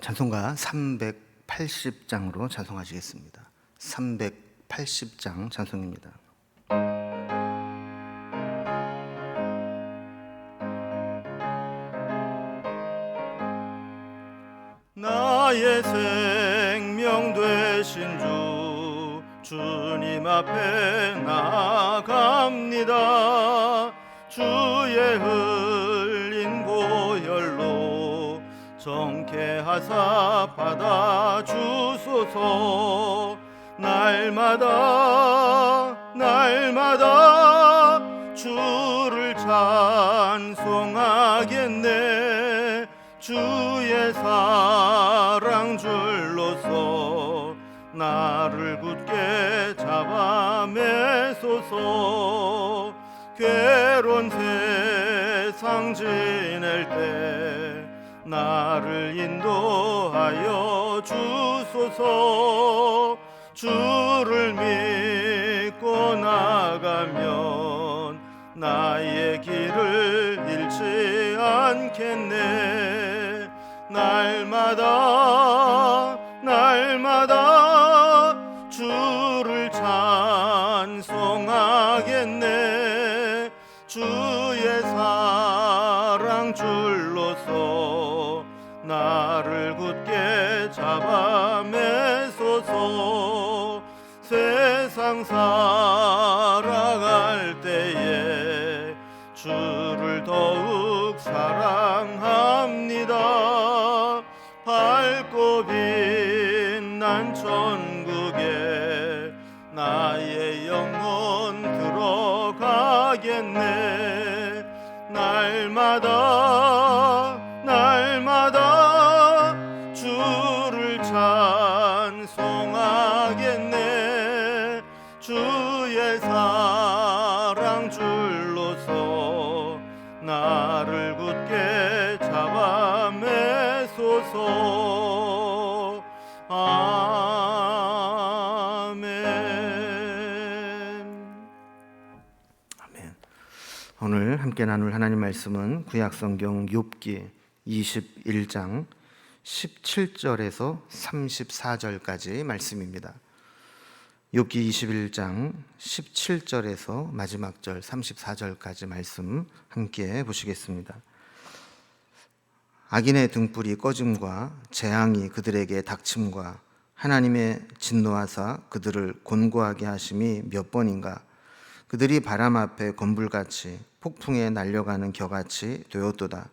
찬송가 380장으로 찬송하시겠습니다. 380장 찬송입니다. 나의 생명 되신 주 주님 앞에 나아갑니다. 주의 흘린 보혈로 정케하사 받아주소서. 날마다 주를 찬송하겠네. 주의 사랑 줄로서 나를 굳게 잡아매소서. 괴로운 세상 지낼 때 나를 인도하여 주소서. 주를 믿고 나가면 나의 길을 잃지 않겠네. 날마다 주를 찬송하겠네. 주의 사랑 줄로서 나를 굳게 잡아매소서. 세상 살아갈 때에 주를 더욱 사랑합니다. 밝고 빛난 천국에 나의 영혼 들어가겠네. 날마다 주를 찬송하겠네. 주의 사랑 줄로서 나를 굳게 잡아매소서. 아멘. 오늘 함께 나눌 하나님 말씀은 구약성경 욥기 21장 17절에서 34절까지 말씀입니다. 욥기 21장 17절에서 마지막 절 34절까지 말씀 함께 보시겠습니다. 악인의 등불이 꺼짐과 재앙이 그들에게 닥침과 하나님의 진노하사 그들을 곤고하게 하심이 몇 번인가. 그들이 바람 앞에 건불같이 폭풍에 날려가는 겨같이 되었도다.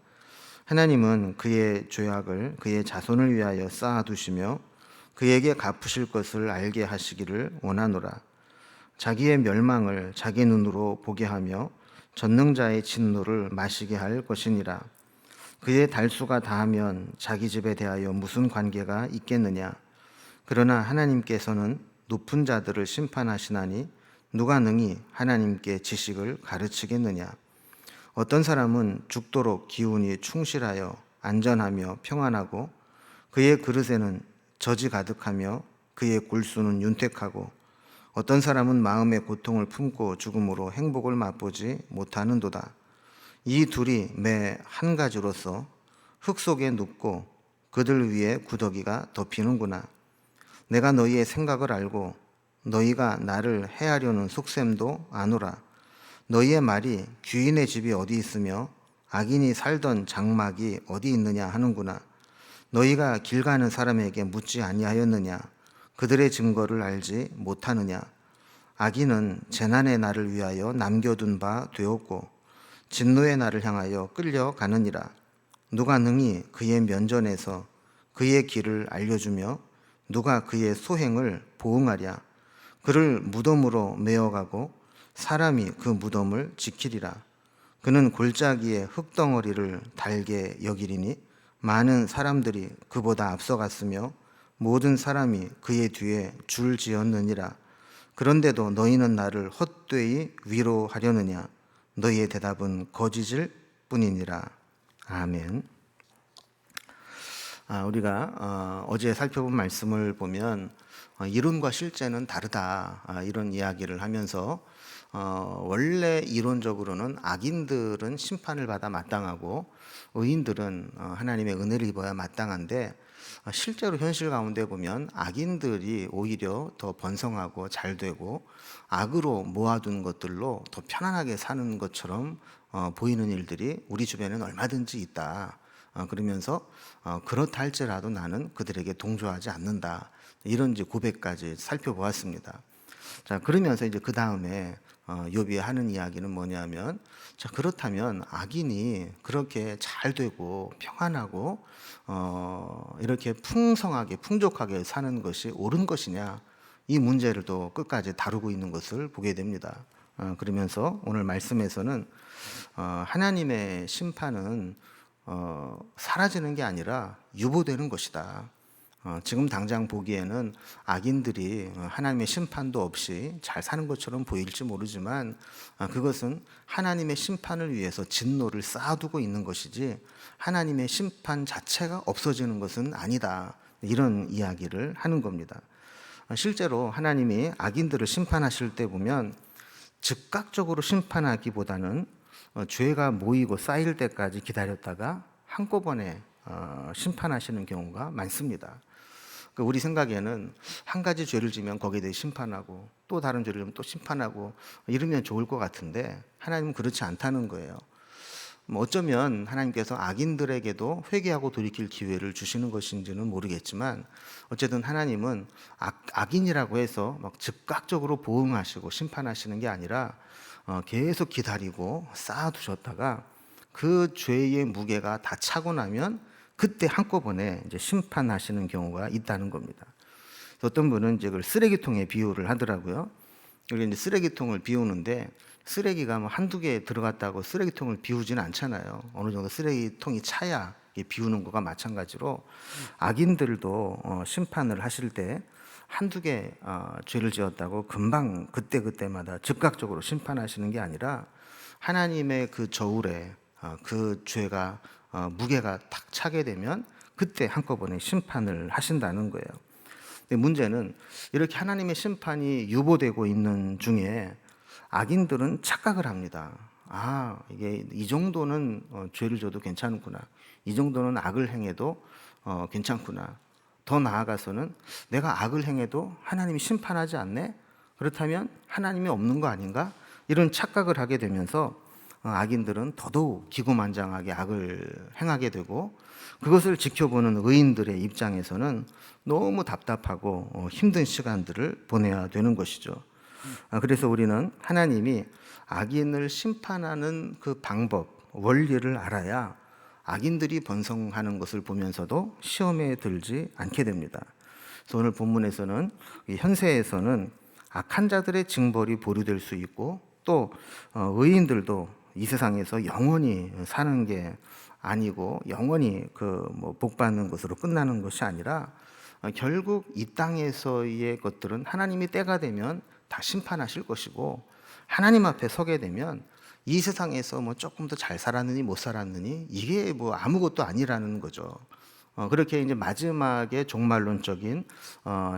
하나님은 그의 죄악을 그의 자손을 위하여 쌓아두시며 그에게 갚으실 것을 알게 하시기를 원하노라. 자기의 멸망을 자기 눈으로 보게 하며 전능자의 진노를 마시게 할 것이니라. 그의 달수가 다하면 자기 집에 대하여 무슨 관계가 있겠느냐. 그러나 하나님께서는 높은 자들을 심판하시나니 누가 능히 하나님께 지식을 가르치겠느냐. 어떤 사람은 죽도록 기운이 충실하여 안전하며 평안하고 그의 그릇에는 젖이 가득하며 그의 골수는 윤택하고 어떤 사람은 마음의 고통을 품고 죽음으로 행복을 맛보지 못하는도다. 이 둘이 매 한 가지로서 흙 속에 눕고 그들 위에 구더기가 덮이는구나. 내가 너희의 생각을 알고 너희가 나를 해하려는 속셈도 아노라. 너희의 말이 귀인의 집이 어디 있으며 악인이 살던 장막이 어디 있느냐 하는구나. 너희가 길 가는 사람에게 묻지 아니하였느냐. 그들의 증거를 알지 못하느냐. 악인은 재난의 날을 위하여 남겨둔 바 되었고 진노의 날을 향하여 끌려가느니라. 누가 능히 그의 면전에서 그의 길을 알려주며 누가 그의 소행을 보응하랴. 그를 무덤으로 메어가고 사람이 그 무덤을 지키리라. 그는 골짜기에 흙덩어리를 달게 여기리니 많은 사람들이 그보다 앞서갔으며 모든 사람이 그의 뒤에 줄지었느니라. 그런데도 너희는 나를 헛되이 위로하려느냐. 너희의 대답은 거짓일 뿐이니라. 아멘. 우리가 어제 살펴본 말씀을 보면 이론과 실제는 다르다, 이런 이야기를 하면서 원래 이론적으로는 악인들은 심판을 받아 마땅하고 의인들은 하나님의 은혜를 입어야 마땅한데 실제로 현실 가운데 보면 악인들이 오히려 더 번성하고 잘 되고 악으로 모아둔 것들로 더 편안하게 사는 것처럼 보이는 일들이 우리 주변에는 얼마든지 있다. 그러면서 그렇다 할지라도 나는 그들에게 동조하지 않는다. 이런 이제 고백까지 살펴보았습니다. 자, 그러면서 이제 그 다음에 욥이 하는 이야기는 뭐냐면, 자, 그렇다면 악인이 그렇게 잘 되고 평안하고 이렇게 풍성하게 풍족하게 사는 것이 옳은 것이냐, 이 문제를 또 끝까지 다루고 있는 것을 보게 됩니다. 그러면서 오늘 말씀에서는 하나님의 심판은 사라지는 게 아니라 유보되는 것이다. 지금 당장 보기에는 악인들이 하나님의 심판도 없이 잘 사는 것처럼 보일지 모르지만 그것은 하나님의 심판을 위해서 진노를 쌓아두고 있는 것이지 하나님의 심판 자체가 없어지는 것은 아니다. 이런 이야기를 하는 겁니다. 실제로 하나님이 악인들을 심판하실 때 보면 즉각적으로 심판하기보다는 죄가 모이고 쌓일 때까지 기다렸다가 한꺼번에 심판하시는 경우가 많습니다. 우리 생각에는 한 가지 죄를 지면 거기에 대해 심판하고 또 다른 죄를 지면 또 심판하고 이러면 좋을 것 같은데 하나님은 그렇지 않다는 거예요. 어쩌면 하나님께서 악인들에게도 회개하고 돌이킬 기회를 주시는 것인지는 모르겠지만 어쨌든 하나님은 악인이라고 해서 막 즉각적으로 보응하시고 심판하시는 게 아니라 계속 기다리고 쌓아두셨다가 그 죄의 무게가 다 차고 나면 그때 한꺼번에 이제 심판하시는 경우가 있다는 겁니다. 어떤 분은 이제 그걸 쓰레기통에 비유를 하더라고요. 우리 이제 쓰레기통을 비우는데 쓰레기가 뭐 한두 개 들어갔다고 쓰레기통을 비우지는 않잖아요. 어느 정도 쓰레기통이 차야 비우는 것과 마찬가지로 악인들도 심판을 하실 때 한두 개 죄를 지었다고 금방 그때마다 즉각적으로 심판하시는 게 아니라 하나님의 그 저울에 그 죄가 무게가 탁 차게 되면 그때 한꺼번에 심판을 하신다는 거예요. 근데 문제는 이렇게 하나님의 심판이 유보되고 있는 중에 악인들은 착각을 합니다. 이게 이 정도는 죄를 져도 괜찮구나. 이 정도는 악을 행해도 괜찮구나. 더 나아가서는 내가 악을 행해도 하나님이 심판하지 않네? 그렇다면 하나님이 없는 거 아닌가? 이런 착각을 하게 되면서 악인들은 더더욱 기고만장하게 악을 행하게 되고 그것을 지켜보는 의인들의 입장에서는 너무 답답하고 힘든 시간들을 보내야 되는 것이죠. 그래서 우리는 하나님이 악인을 심판하는 그 방법, 원리를 알아야 악인들이 번성하는 것을 보면서도 시험에 들지 않게 됩니다. 그래서 오늘 본문에서는 현세에서는 악한 자들의 징벌이 보류될 수 있고 또 의인들도 이 세상에서 영원히 사는 게 아니고 영원히 복 받는 것으로 끝나는 것이 아니라 결국 이 땅에서의 것들은 하나님이 때가 되면 다 심판하실 것이고 하나님 앞에 서게 되면 이 세상에서 조금 더 잘 살았느니 못 살았느니 이게 아무것도 아니라는 거죠. 그렇게 이제 마지막에 종말론적인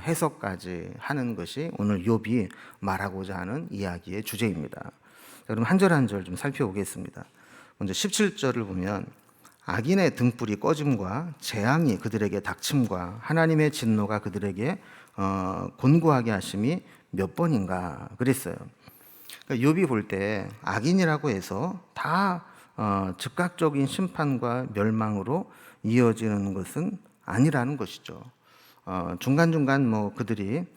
해석까지 하는 것이 오늘 욥이 말하고자 하는 이야기의 주제입니다. 여러분 한 절 한 절 좀 살펴보겠습니다. 먼저 17절을 보면 악인의 등불이 꺼짐과 재앙이 그들에게 닥침과 하나님의 진노가 그들에게 곤고하게 하심이 몇 번인가 그랬어요. 그러니까 욥이 볼 때 악인이라고 해서 다 즉각적인 심판과 멸망으로 이어지는 것은 아니라는 것이죠. 중간중간 그들이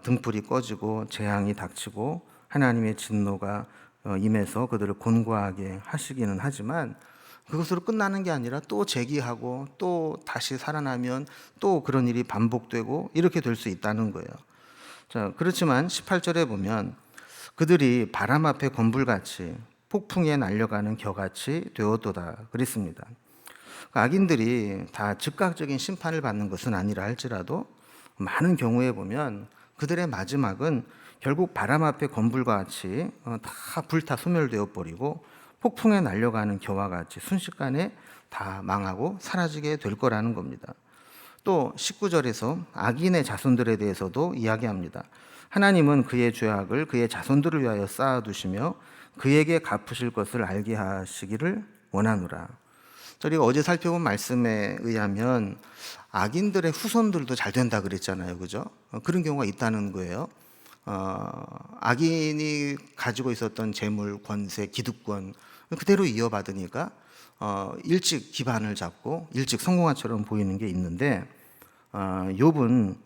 등불이 꺼지고 재앙이 닥치고 하나님의 진노가 임해서 그들을 곤고하게 하시기는 하지만 그것으로 끝나는 게 아니라 또 재기하고 또 다시 살아나면 또 그런 일이 반복되고 이렇게 될 수 있다는 거예요. 자, 그렇지만 18절에 보면 그들이 바람 앞에 건불같이 폭풍에 날려가는 겨같이 되었도다 그랬습니다. 악인들이 다 즉각적인 심판을 받는 것은 아니라 할지라도 많은 경우에 보면 그들의 마지막은 결국 바람 앞에 건불과 같이 다 불타 소멸되어 버리고 폭풍에 날려가는 겨와 같이 순식간에 다 망하고 사라지게 될 거라는 겁니다. 또 19절에서 악인의 자손들에 대해서도 이야기합니다. 하나님은 그의 죄악을 그의 자손들을 위하여 쌓아두시며 그에게 갚으실 것을 알게 하시기를 원하노라. 저희가 어제 살펴본 말씀에 의하면 악인들의 후손들도 잘 된다 그랬잖아요, 그죠? 그런 경우가 있다는 거예요. 악인이 가지고 있었던 재물, 권세, 기득권 그대로 이어받으니까 일찍 기반을 잡고 일찍 성공한처럼 보이는 게 있는데, 욥은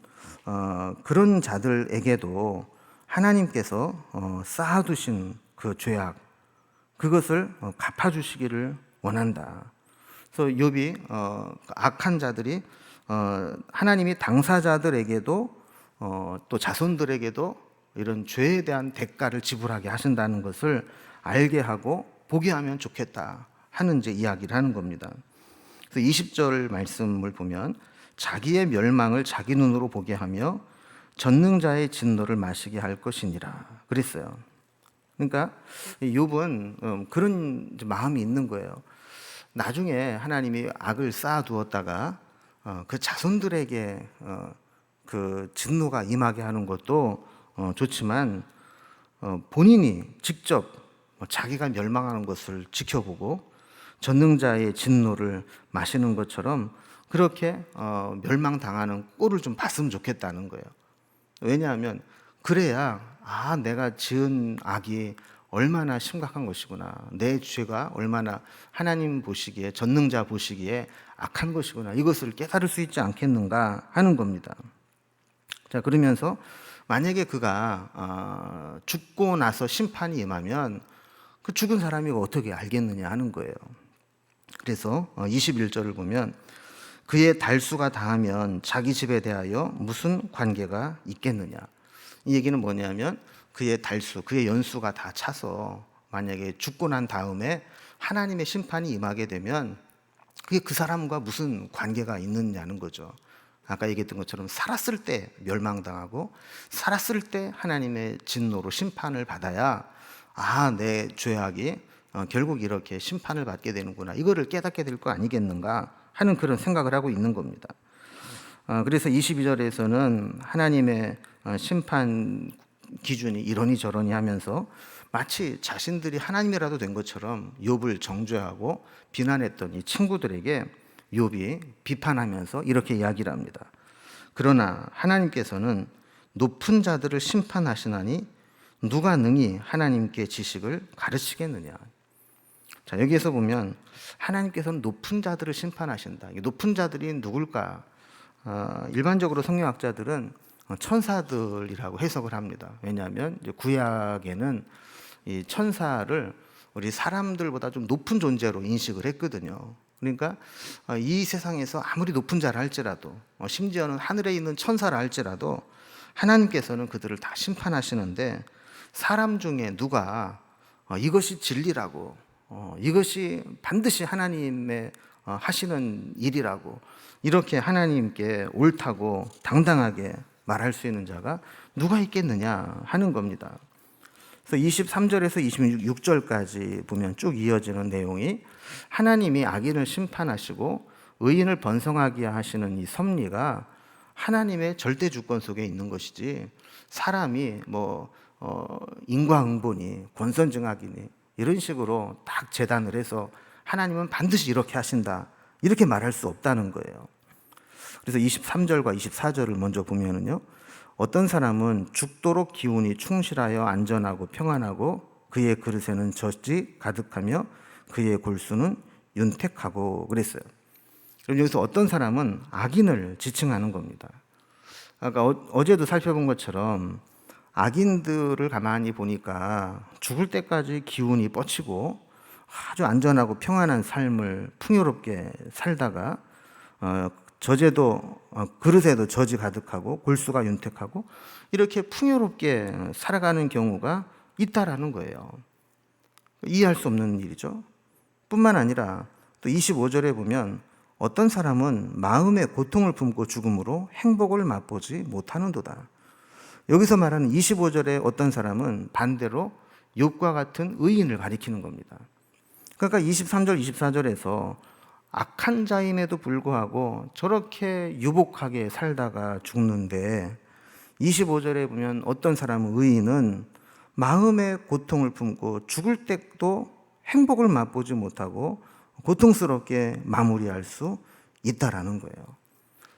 그런 자들에게도 하나님께서 쌓아두신 그 죄악, 그것을 갚아주시기를 원한다. 그래서 욥이 악한 자들이 하나님이 당사자들에게도 또 자손들에게도 이런 죄에 대한 대가를 지불하게 하신다는 것을 알게 하고 보게 하면 좋겠다 하는 이제 이야기를 하는 겁니다. 그래서 20절 말씀을 보면 자기의 멸망을 자기 눈으로 보게 하며 전능자의 진노를 마시게 할 것이니라 그랬어요. 그러니까 욥은 그런 마음이 있는 거예요. 나중에 하나님이 악을 쌓아두었다가 그 자손들에게 그 진노가 임하게 하는 것도 좋지만 본인이 직접 자기가 멸망하는 것을 지켜보고 전능자의 진노를 마시는 것처럼 그렇게 멸망당하는 꼴을 좀 봤으면 좋겠다는 거예요. 왜냐하면 그래야 내가 지은 악이 얼마나 심각한 것이구나, 내 죄가 얼마나 하나님 보시기에, 전능자 보시기에 악한 것이구나, 이것을 깨달을 수 있지 않겠는가 하는 겁니다. 자, 그러면서 만약에 그가 죽고 나서 심판이 임하면 그 죽은 사람이 어떻게 알겠느냐 하는 거예요. 그래서 21절을 보면 그의 달수가 다하면 자기 집에 대하여 무슨 관계가 있겠느냐. 이 얘기는 뭐냐면 그의 달수, 그의 연수가 다 차서 만약에 죽고 난 다음에 하나님의 심판이 임하게 되면 그게 그 사람과 무슨 관계가 있느냐는 거죠. 아까 얘기했던 것처럼 살았을 때 멸망당하고 살았을 때 하나님의 진노로 심판을 받아야 내 죄악이 결국 이렇게 심판을 받게 되는구나, 이거를 깨닫게 될 거 아니겠는가 하는 그런 생각을 하고 있는 겁니다. 그래서 22절에서는 하나님의 심판 기준이 이러니 저러니 하면서 마치 자신들이 하나님이라도 된 것처럼 욥을 정죄하고 비난했던 이 친구들에게 욥이 비판하면서 이렇게 이야기를 합니다. 그러나 하나님께서는 높은 자들을 심판하시나니 누가 능히 하나님께 지식을 가르치겠느냐. 자, 여기에서 보면 하나님께서는 높은 자들을 심판하신다. 높은 자들이 누굴까? 일반적으로 성경학자들은 천사들이라고 해석을 합니다. 왜냐하면 이제 구약에는 이 천사를 우리 사람들보다 좀 높은 존재로 인식을 했거든요. 그러니까 이 세상에서 아무리 높은 자라 할지라도, 심지어는 하늘에 있는 천사라 할지라도 하나님께서는 그들을 다 심판하시는데, 사람 중에 누가 이것이 진리라고, 이것이 반드시 하나님의 하시는 일이라고 이렇게 하나님께 옳다고 당당하게 말할 수 있는 자가 누가 있겠느냐 하는 겁니다. 그래서 23절에서 26절까지 보면 쭉 이어지는 내용이 하나님이 악인을 심판하시고 의인을 번성하게 하시는 이 섭리가 하나님의 절대 주권 속에 있는 것이지, 사람이 인과응보니 권선징악이니 이런 식으로 딱 재단을 해서 하나님은 반드시 이렇게 하신다 이렇게 말할 수 없다는 거예요. 그래서 23절과 24절을 먼저 보면은요, 어떤 사람은 죽도록 기운이 충실하여 안전하고 평안하고 그의 그릇에는 젖이 가득하며 그의 골수는 윤택하고 그랬어요. 그럼 여기서 어떤 사람은 악인을 지칭하는 겁니다. 아까 어제도 살펴본 것처럼 악인들을 가만히 보니까 죽을 때까지 기운이 뻗치고 아주 안전하고 평안한 삶을 풍요롭게 살다가 그릇에도 젖이 가득하고 골수가 윤택하고 이렇게 풍요롭게 살아가는 경우가 있다라는 거예요. 이해할 수 없는 일이죠. 뿐만 아니라 또 25절에 보면 어떤 사람은 마음의 고통을 품고 죽음으로 행복을 맛보지 못하는도다. 여기서 말하는 25절에 어떤 사람은 반대로 욥과 같은 의인을 가리키는 겁니다. 그러니까 23절, 24절에서 악한 자임에도 불구하고 저렇게 유복하게 살다가 죽는데, 25절에 보면 어떤 사람은 의인은 마음의 고통을 품고 죽을 때도 행복을 맛보지 못하고 고통스럽게 마무리할 수 있다라는 거예요.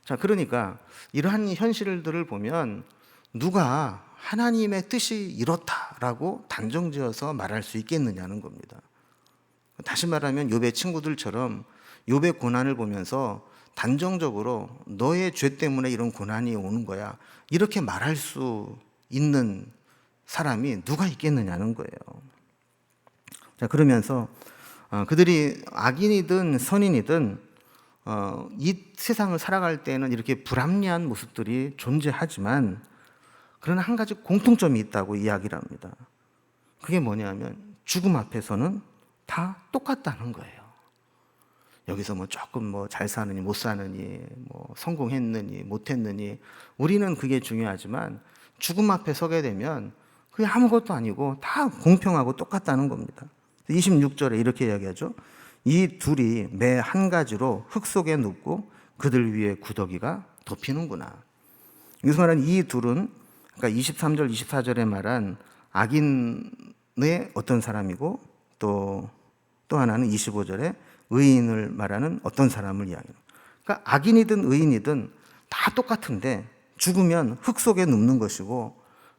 자, 그러니까 이러한 현실들을 보면 누가 하나님의 뜻이 이렇다라고 단정지어서 말할 수 있겠느냐는 겁니다. 다시 말하면 욥의 친구들처럼 욥의 고난을 보면서 단정적으로 너의 죄 때문에 이런 고난이 오는 거야, 이렇게 말할 수 있는 사람이 누가 있겠느냐는 거예요. 자, 그러면서 그들이 악인이든 선인이든 이 세상을 살아갈 때는 이렇게 불합리한 모습들이 존재하지만 그러나 한 가지 공통점이 있다고 이야기를 합니다. 그게 뭐냐면 죽음 앞에서는 다 똑같다는 거예요. 여기서 뭐 조금 뭐 잘 사느니 못 사느니 뭐 성공했느니 못했느니 우리는 그게 중요하지만 죽음 앞에 서게 되면 그게 아무것도 아니고 다 공평하고 똑같다는 겁니다. 26절에 이렇게 이야기하죠. 이 둘이 매 한 가지로 흙 속에 눕고 그들 위에 구더기가 덮이는구나. 여기서 말하는 이 둘은 그러니까 23절 24절에 말한 악인의 어떤 사람이고 또 하나는 25절에 의인을 말하는 어떤 사람을 이야기해요. 그러니까 악인이든 의인이든 다 똑같은데 죽으면 흙 속에 눕는 것이고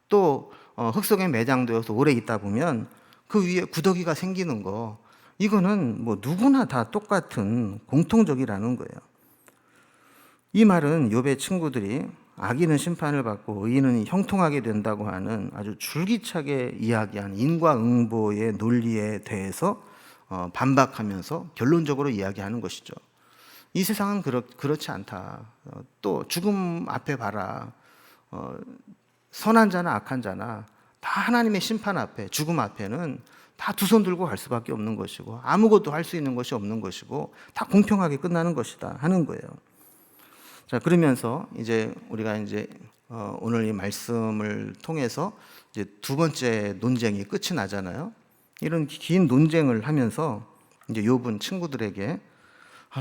또 흙 속에 매장되어서 오래 있다 보면 그 위에 구더기가 생기는 거, 이거는 뭐 누구나 다 똑같은 공통적이라는 거예요. 이 말은 욥의 친구들이 악인은 심판을 받고 의인은 형통하게 된다고 하는 아주 줄기차게 이야기하는 인과응보의 논리에 대해서 반박하면서 결론적으로 이야기하는 것이죠. 이 세상은 그렇지 않다. 또 죽음 앞에 봐라. 선한 자나 악한 자나 다 하나님의 심판 앞에, 죽음 앞에는 다 두 손 들고 갈 수밖에 없는 것이고 아무것도 할 수 있는 것이 없는 것이고 다 공평하게 끝나는 것이다 하는 거예요. 자, 그러면서 이제 우리가 이제 오늘 이 말씀을 통해서 이제 두 번째 논쟁이 끝이 나잖아요. 이런 긴 논쟁을 하면서 이제 욥은 친구들에게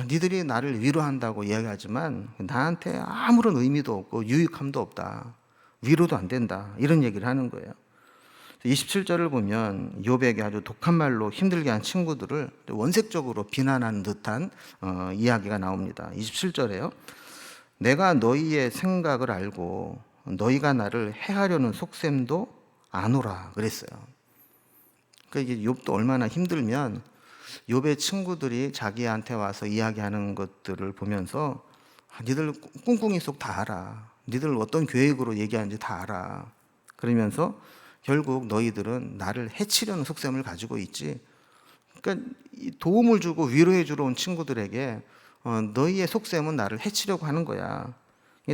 니들이 나를 위로한다고 이야기하지만 나한테 아무런 의미도 없고 유익함도 없다. 위로도 안 된다. 이런 얘기를 하는 거예요. 27절을 보면 욥에게 아주 독한 말로 힘들게 한 친구들을 원색적으로 비난하는 듯한 이야기가 나옵니다. 27절에요. 내가 너희의 생각을 알고 너희가 나를 해하려는 속셈도 아노라 그랬어요. 그러니까 이게 욥도 얼마나 힘들면 욥의 친구들이 자기한테 와서 이야기하는 것들을 보면서 니들 꿍꿍이 속 다 알아. 니들 어떤 계획으로 얘기하는지 다 알아. 그러면서 결국 너희들은 나를 해치려는 속셈을 가지고 있지. 그러니까 도움을 주고 위로해 주러 온 친구들에게 너희의 속셈은 나를 해치려고 하는 거야.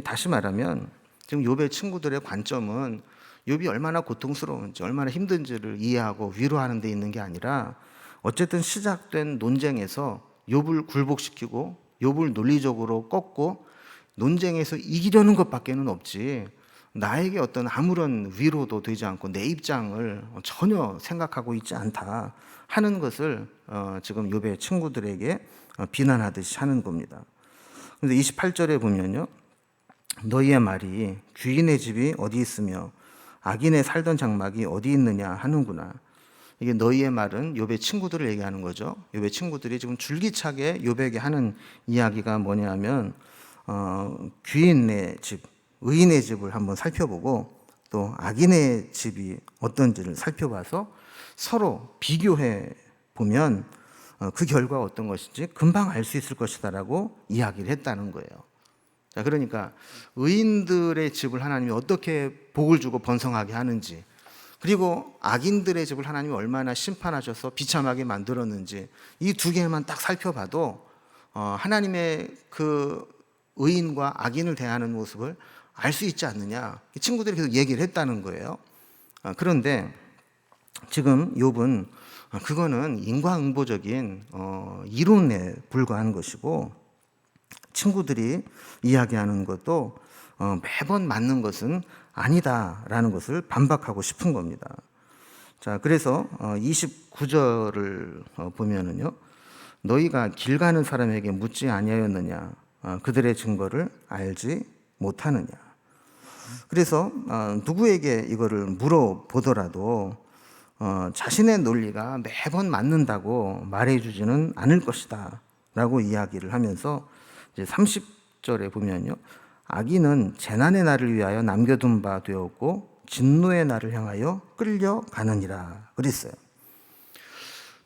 다시 말하면 지금 욥의 친구들의 관점은 욥이 얼마나 고통스러운지 얼마나 힘든지를 이해하고 위로하는 데 있는 게 아니라 어쨌든 시작된 논쟁에서 욥을 굴복시키고 욥을 논리적으로 꺾고 논쟁에서 이기려는 것밖에는 없지 나에게 어떤 아무런 위로도 되지 않고 내 입장을 전혀 생각하고 있지 않다 하는 것을 지금 욥의 친구들에게 비난하듯이 하는 겁니다. 그런데 28절에 보면요. 너희의 말이 귀인의 집이 어디 있으며 악인의 살던 장막이 어디 있느냐 하는구나. 이게 너희의 말은 욥의 친구들을 얘기하는 거죠. 욥의 친구들이 지금 줄기차게 욥에게 하는 이야기가 뭐냐면 귀인의 집, 의인의 집을 한번 살펴보고 또 악인의 집이 어떤지를 살펴봐서 서로 비교해 보면 그 결과가 어떤 것인지 금방 알 수 있을 것이다라고 이야기를 했다는 거예요. 자, 그러니까 의인들의 집을 하나님이 어떻게 복을 주고 번성하게 하는지, 그리고 악인들의 집을 하나님이 얼마나 심판하셔서 비참하게 만들었는지 이 두 개만 딱 살펴봐도 하나님의 그 의인과 악인을 대하는 모습을 알 수 있지 않느냐. 친구들이 계속 얘기를 했다는 거예요. 그런데 지금 욥은 그거는 인과응보적인 이론에 불과한 것이고 친구들이 이야기하는 것도 매번 맞는 것은 아니다라는 것을 반박하고 싶은 겁니다. 자, 그래서 29절을 보면은요. 너희가 길 가는 사람에게 묻지 아니하였느냐 그들의 증거를 알지 못하느냐. 그래서 누구에게 이거를 물어보더라도 자신의 논리가 매번 맞는다고 말해주지는 않을 것이다 라고 이야기를 하면서 이제 30절에 보면요, 악인은 재난의 날을 위하여 남겨둔 바 되었고 진노의 날을 향하여 끌려가느니라 그랬어요.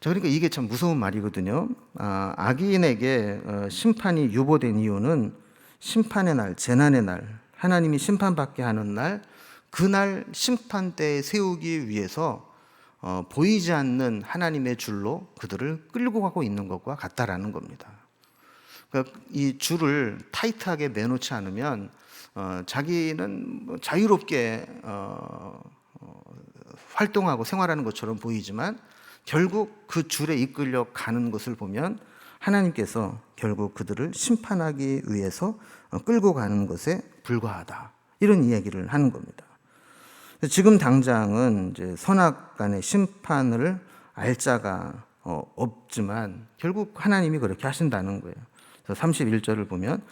자, 그러니까 이게 참 무서운 말이거든요. 악인에게 심판이 유보된 이유는 심판의 날, 재난의 날, 하나님이 심판받게 하는 날, 그날 심판대에 세우기 위해서 보이지 않는 하나님의 줄로 그들을 끌고 가고 있는 것과 같다라는 겁니다. 그러니까 이 줄을 타이트하게 매놓지 않으면 자기는 뭐 자유롭게 활동하고 생활하는 것처럼 보이지만 결국 그 줄에 이끌려 가는 것을 보면 하나님께서 결국 그들을 심판하기 위해서 끌고 가는 것에 불과하다, 이런 이야기를 하는 겁니다. 지금 당장은 이제 선악 간의 심판을 알 자가 없지만 결국 하나님이 그렇게 하신다는 거예요. 그래서 31절을 보면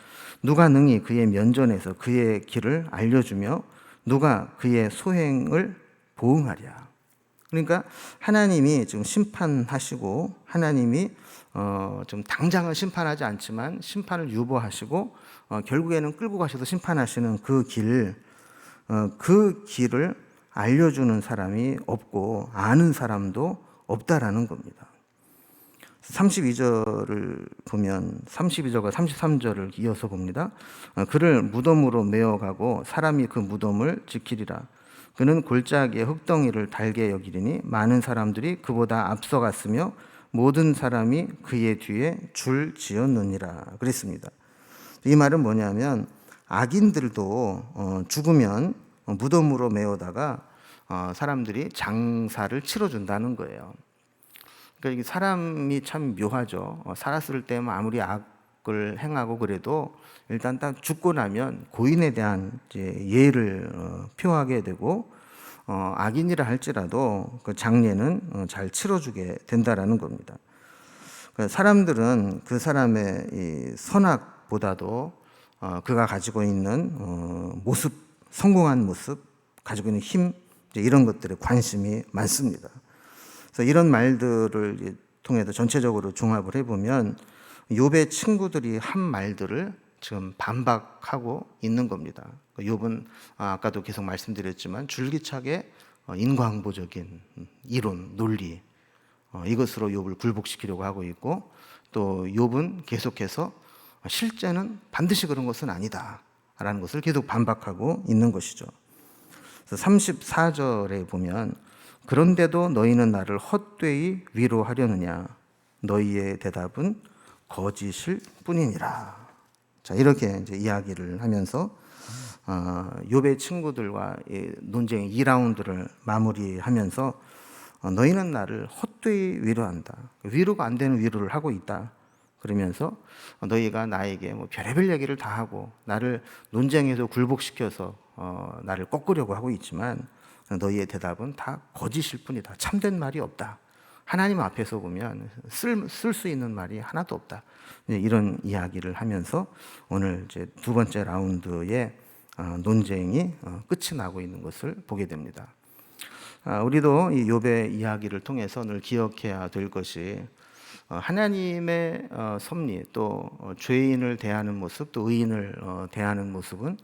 누가 능히 그의 면전에서 그의 길을 알려주며 누가 그의 소행을 보응하랴. 그러니까 하나님이 지금 심판하시고 하나님이 좀 당장은 심판하지 않지만 심판을 유보하시고 결국에는 끌고 가셔서 심판하시는 그 길을 알려주는 사람이 없고 아는 사람도 없다라는 겁니다. 32절을 보면 32절과 33절을 이어서 봅니다. 그를 무덤으로 메어가고 사람이 그 무덤을 지키리라. 그는 골짜기에 흙덩이를 달게 여기리니 많은 사람들이 그보다 앞서갔으며 모든 사람이 그의 뒤에 줄 지었느니라 그랬습니다. 이 말은 뭐냐면 악인들도 죽으면 무덤으로 메어다가 사람들이 장사를 치러준다는 거예요. 그러니까 이게 사람이 참 묘하죠. 살았을 때 아무리 악을 행하고 그래도 일단 딱 죽고 나면 고인에 대한 이제 예를 표하게 되고 악인이라 할지라도 그 장례는 잘 치러주게 된다라는 겁니다. 그러니까 사람들은 그 사람의 이 선악보다도 그가 가지고 있는 모습, 성공한 모습, 가지고 있는 힘, 이런 것들에 관심이 많습니다. 그래서 이런 말들을 통해서 전체적으로 종합을 해보면 욥의 친구들이 한 말들을 지금 반박하고 있는 겁니다. 욥은 아까도 계속 말씀드렸지만 줄기차게 인과응보적인 이론, 논리, 이것으로 욥을 굴복시키려고 하고 있고, 또 욥은 계속해서 실제는 반드시 그런 것은 아니다 라는 것을 계속 반박하고 있는 것이죠. 그래서 34절에 보면 그런데도 너희는 나를 헛되이 위로하려느냐, 너희의 대답은 거짓일 뿐이니라. 자, 이렇게 이제 이야기를 하면서 욥의 친구들과 논쟁의 2라운드를 마무리하면서 너희는 나를 헛되이 위로한다, 위로가 안 되는 위로를 하고 있다 그러면서 너희가 나에게 뭐 별의별 얘기를 다 하고 나를 논쟁에서 굴복시켜서 나를 꺾으려고 하고 있지만 너희의 대답은 다 거짓일 뿐이다. 참된 말이 없다. 하나님 앞에서 보면 쓸 수 있는 말이 하나도 없다. 이런 이야기를 하면서 오늘 이제 두 번째 라운드의 논쟁이 끝이 나고 있는 것을 보게 됩니다. 우리도 이 욥의 이야기를 통해서 늘 기억해야 될 것이 하나님의 섭리, 또 죄인을 대하는 모습, 또 의인을 대하는 모습은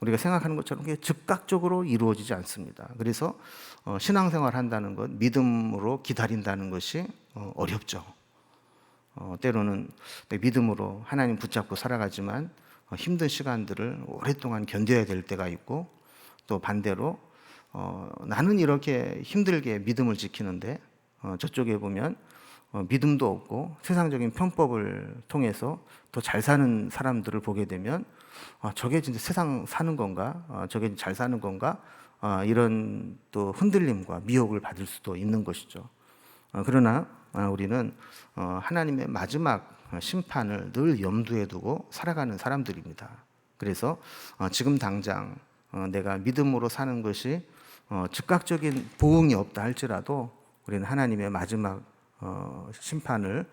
우리가 생각하는 것처럼 즉각적으로 이루어지지 않습니다. 그래서 신앙생활 한다는 것, 믿음으로 기다린다는 것이 어렵죠. 때로는 믿음으로 하나님 붙잡고 살아가지만 힘든 시간들을 오랫동안 견뎌야 될 때가 있고, 또 반대로 나는 이렇게 힘들게 믿음을 지키는데 저쪽에 보면 믿음도 없고 세상적인 편법을 통해서 더 잘 사는 사람들을 보게 되면 저게 진짜 세상 사는 건가? 저게 잘 사는 건가? 이런 또 흔들림과 미혹을 받을 수도 있는 것이죠. 그러나 우리는 하나님의 마지막 심판을 늘 염두에 두고 살아가는 사람들입니다. 그래서 지금 당장 내가 믿음으로 사는 것이 즉각적인 보응이 없다 할지라도 우리는 하나님의 마지막 심판을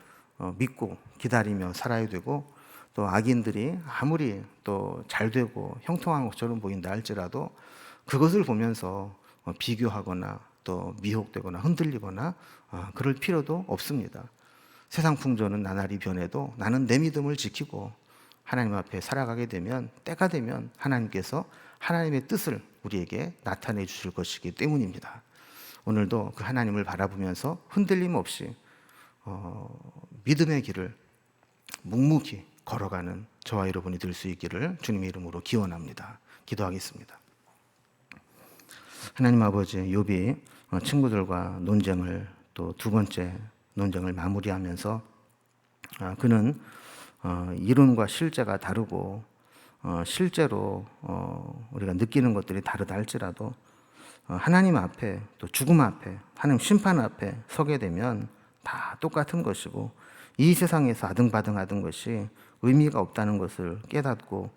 믿고 기다리며 살아야 되고, 또 악인들이 아무리 또 잘되고 형통한 것처럼 보인다 할지라도 그것을 보면서 비교하거나 또 미혹되거나 흔들리거나 그럴 필요도 없습니다. 세상 풍조는 나날이 변해도 나는 내 믿음을 지키고 하나님 앞에 살아가게 되면 때가 되면 하나님께서 하나님의 뜻을 우리에게 나타내 주실 것이기 때문입니다. 오늘도 그 하나님을 바라보면서 흔들림 없이 믿음의 길을 묵묵히 걸어가는 저와 여러분이 될 수 있기를 주님의 이름으로 기원합니다. 기도하겠습니다. 하나님 아버지, 욥이 친구들과 논쟁을 또 두 번째 논쟁을 마무리하면서 그는 이론과 실제가 다르고 실제로 우리가 느끼는 것들이 다르다 할지라도 하나님 앞에 또 죽음 앞에 하나님 심판 앞에 서게 되면 다 똑같은 것이고 이 세상에서 아등바등하던 것이 의미가 없다는 것을 깨닫고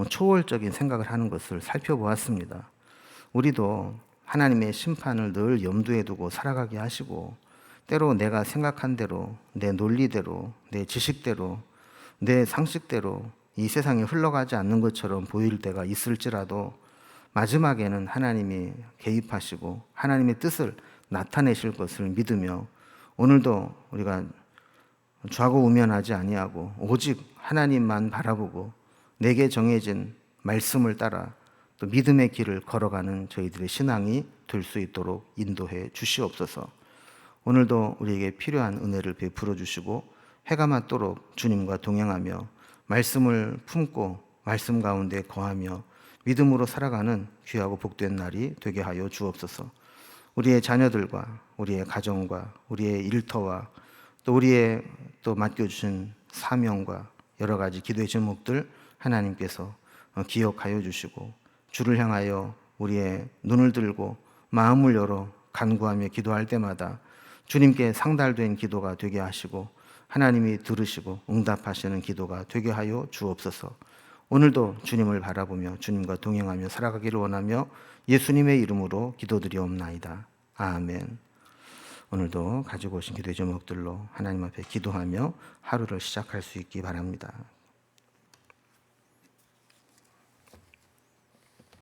초월적인 생각을 하는 것을 살펴보았습니다. 우리도 하나님의 심판을 늘 염두에 두고 살아가게 하시고 때로 내가 생각한 대로 내 논리대로 내 지식대로 내 상식대로 이 세상이 흘러가지 않는 것처럼 보일 때가 있을지라도 마지막에는 하나님이 개입하시고 하나님의 뜻을 나타내실 것을 믿으며 오늘도 우리가 좌고우면하지 아니하고 오직 하나님만 바라보고 내게 정해진 말씀을 따라 또 믿음의 길을 걸어가는 저희들의 신앙이 될 수 있도록 인도해 주시옵소서. 오늘도 우리에게 필요한 은혜를 베풀어 주시고 해가 맞도록 주님과 동행하며 말씀을 품고 말씀 가운데 거하며 믿음으로 살아가는 귀하고 복된 날이 되게 하여 주옵소서. 우리의 자녀들과 우리의 가정과 우리의 일터와 또 우리의 또 맡겨주신 사명과 여러 가지 기도의 제목들 하나님께서 기억하여 주시고 주를 향하여 우리의 눈을 들고 마음을 열어 간구하며 기도할 때마다 주님께 상달된 기도가 되게 하시고 하나님이 들으시고 응답하시는 기도가 되게 하여 주옵소서. 오늘도 주님을 바라보며 주님과 동행하며 살아가기를 원하며 예수님의 이름으로 기도드리옵나이다. 아멘. 오늘도 가지고 오신 기도의 제목들로 하나님 앞에 기도하며 하루를 시작할 수 있기 바랍니다.